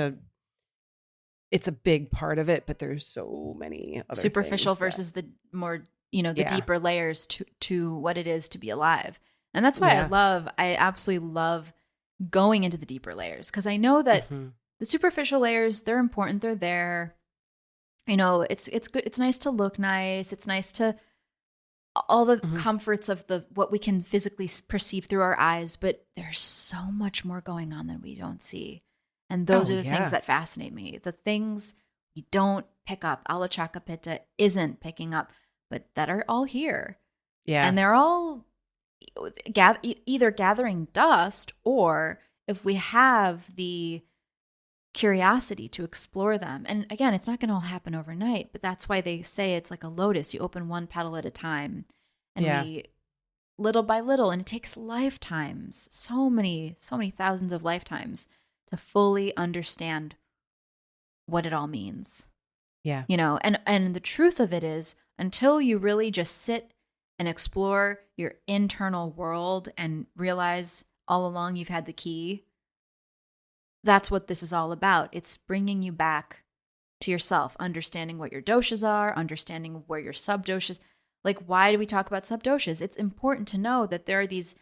it's a big part of it, but there's so many other superficial things versus the more, the deeper layers to what it is to be alive. And that's why I absolutely love going into the deeper layers, because I know that the superficial layers, they're important. They're there. It's good. It's nice to look nice. It's nice to all the comforts of what we can physically perceive through our eyes, but there's so much more going on than we don't see. And those are the things that fascinate me. The things we don't pick up, Pitta isn't picking up, but that are all here. Yeah. And they're all either gathering dust, or if we have the curiosity to explore them. And again, it's not going to all happen overnight, but that's why they say it's like a lotus. You open one petal at a time, and we little by little, and it takes lifetimes, so many thousands of lifetimes to fully understand what it all means. Yeah. And the truth of it is, until you really just sit and explore your internal world and realize all along you've had the key, that's what this is all about. It's bringing you back to yourself, understanding what your doshas are, understanding where your subdoshas. Like, why do we talk about subdoshas? It's important to know that there are these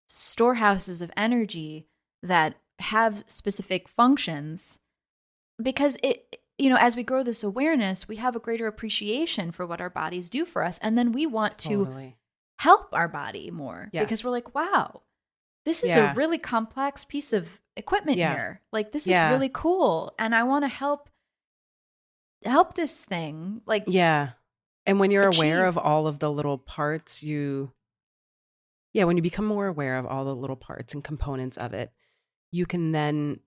storehouses of energy that have specific functions, because as we grow this awareness, we have a greater appreciation for what our bodies do for us. And then we want to help our body more, because we're like, wow, this is a really complex piece of equipment here. Like, this is really cool. And I want to help this thing. Like, and when you're aware of all of the little parts, when you become more aware of all the little parts and components of it, you can then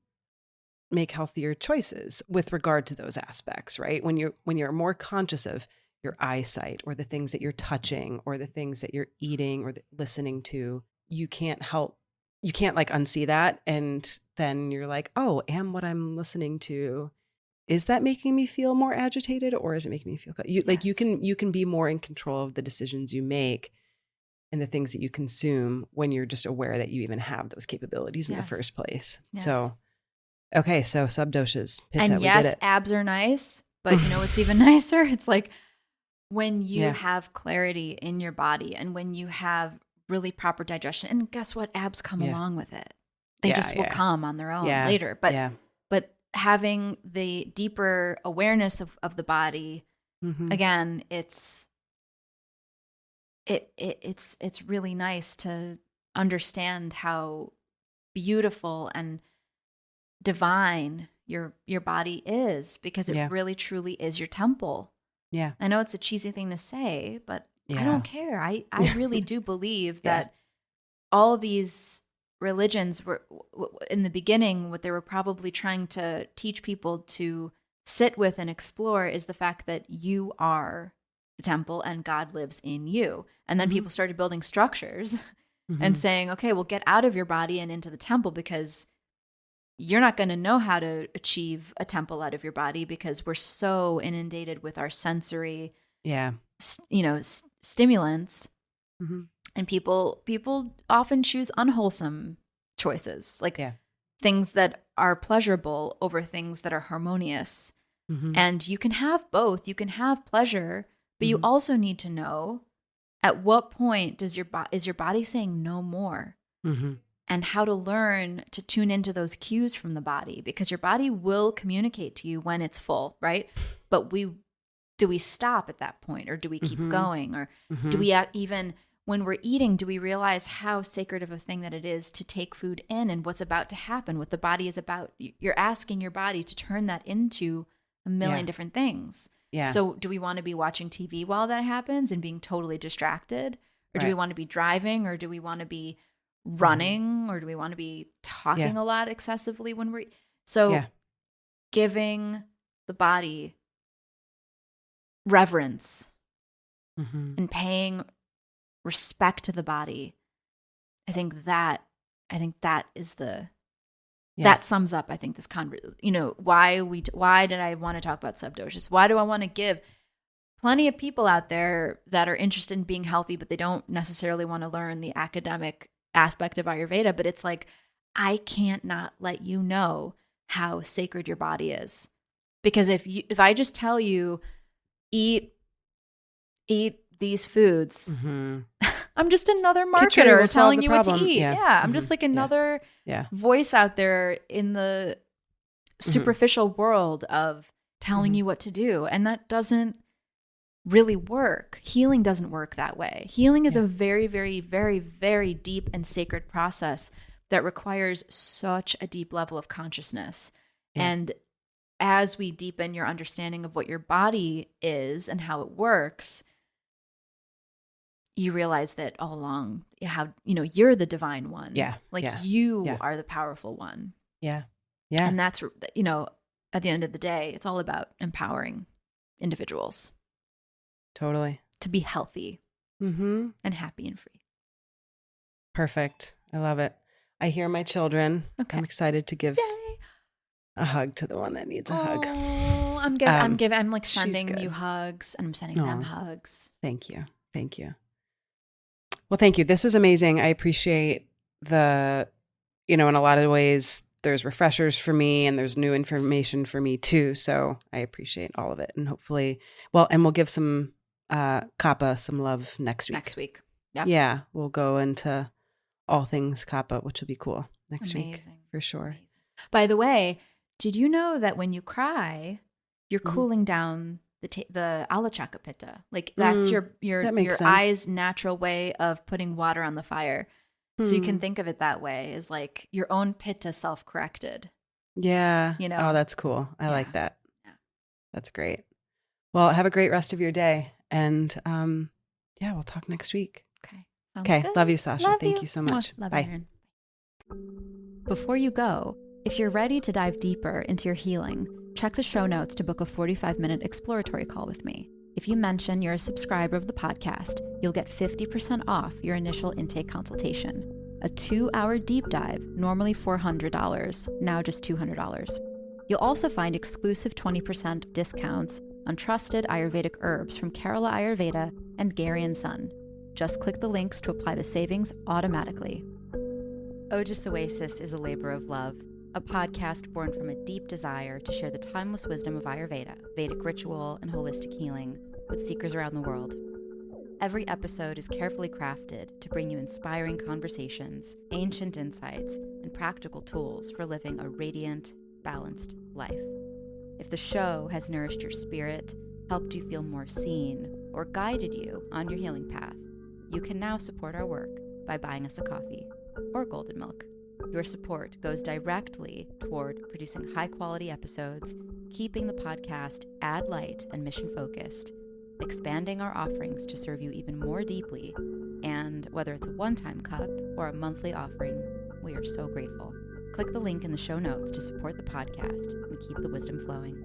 make healthier choices with regard to those aspects, right? When you're more conscious of your eyesight, or the things that you're touching, or the things that you're eating, or listening to, you can't like unsee that. And then you're like, oh, what I'm listening to, is that making me feel more agitated, or is it making me feel good? Like, you can be more in control of the decisions you make and the things that you consume when you're just aware that you even have those capabilities in the first place. So, okay. So subdoshas, Pitta, and we did it. Abs are nice, but what's even nicer? It's like when you have clarity in your body, and when you have really proper digestion, and guess what? Abs come along with it. They just will come on their own later. But having the deeper awareness of the body, again, it's really nice to understand how beautiful and divine your body is, because it really truly is your temple. Yeah. I know it's a cheesy thing to say, but I don't care. I really do believe that all these religions were, in the beginning, what they were probably trying to teach people to sit with and explore is the fact that you are the temple and God lives in you. And then people started building structures and saying, okay, well, get out of your body and into the temple, because you're not going to know how to achieve a temple out of your body, because we're so inundated with our sensory, stimulants. And people often choose unwholesome choices, like things that are pleasurable over things that are harmonious. And you can have both. You can have pleasure, but you also need to know at what point is your body saying no more, and how to learn to tune into those cues from the body, because your body will communicate to you when it's full, right? But do we stop at that point, or do we keep going, or do we even, when we're eating, do we realize how sacred of a thing that it is to take food in, and what's about to happen, what the body is about? You're asking your body to turn that into a million different things. So do we want to be watching TV while that happens and being totally distracted? Or do we want to be driving, or do we want to be running, or do we want to be talking a lot excessively when we're giving the body reverence and paying respect to the body. I think that is that sums up, I think, this why did I want to talk about subdoshas? Why do I want to give plenty of people out there that are interested in being healthy, but they don't necessarily want to learn the academic aspect of Ayurveda? But it's like, I can't not let you know how sacred your body is. Because if I just tell you, eat these foods, I'm just another marketer telling you what to eat. Yeah, I'm just like another voice out there in the superficial world of telling you what to do. And that doesn't really work. Healing doesn't work that way. Healing is a very, very, very, very deep and sacred process that requires such a deep level of consciousness. And as we deepen your understanding of what your body is and how it works, you realize that all along, you're the divine one. You are the powerful one. Yeah. And that's, at the end of the day, it's all about empowering individuals. Totally. To be healthy and happy and free. Perfect. I love it. I hear my children. Okay. I'm excited to give a hug to the one that needs a hug. I'm like sending you hugs, and I'm sending them hugs. Thank you. Well, thank you. This was amazing. I appreciate in a lot of ways, there's refreshers for me and there's new information for me too. So I appreciate all of it. And hopefully, and we'll give some Kapha some love next week. Yep. Yeah. We'll go into all things Kapha, which will be cool next week for sure. Amazing. By the way, did you know that when you cry, you're cooling down the Alachaka Pitta? Like that's your eye's natural way of putting water on the fire. So you can think of it that way, as like your own Pitta self-corrected. Yeah. Oh, that's cool. I like that. Yeah. That's great. Well, have a great rest of your day. And we'll talk next week. Okay. Love you, Sasha. Thank you so much. Love Bye. Erin. Before you go, if you're ready to dive deeper into your healing, check the show notes to book a 45-minute exploratory call with me. If you mention you're a subscriber of the podcast, you'll get 50% off your initial intake consultation. A 2-hour deep dive, normally $400, now just $200. You'll also find exclusive 20% discounts on trusted Ayurvedic herbs from Kerala Ayurveda and Gary & Son. Just click the links to apply the savings automatically. Ojas Oasis is a labor of love, a podcast born from a deep desire to share the timeless wisdom of Ayurveda, Vedic ritual, and holistic healing with seekers around the world. Every episode is carefully crafted to bring you inspiring conversations, ancient insights, and practical tools for living a radiant, balanced life. If the show has nourished your spirit, helped you feel more seen, or guided you on your healing path, you can now support our work by buying us a coffee or golden milk. Your support goes directly toward producing high-quality episodes, keeping the podcast ad-light and mission-focused, expanding our offerings to serve you even more deeply, and whether it's a one-time cup or a monthly offering, we are so grateful. Click the link in the show notes to support the podcast and keep the wisdom flowing.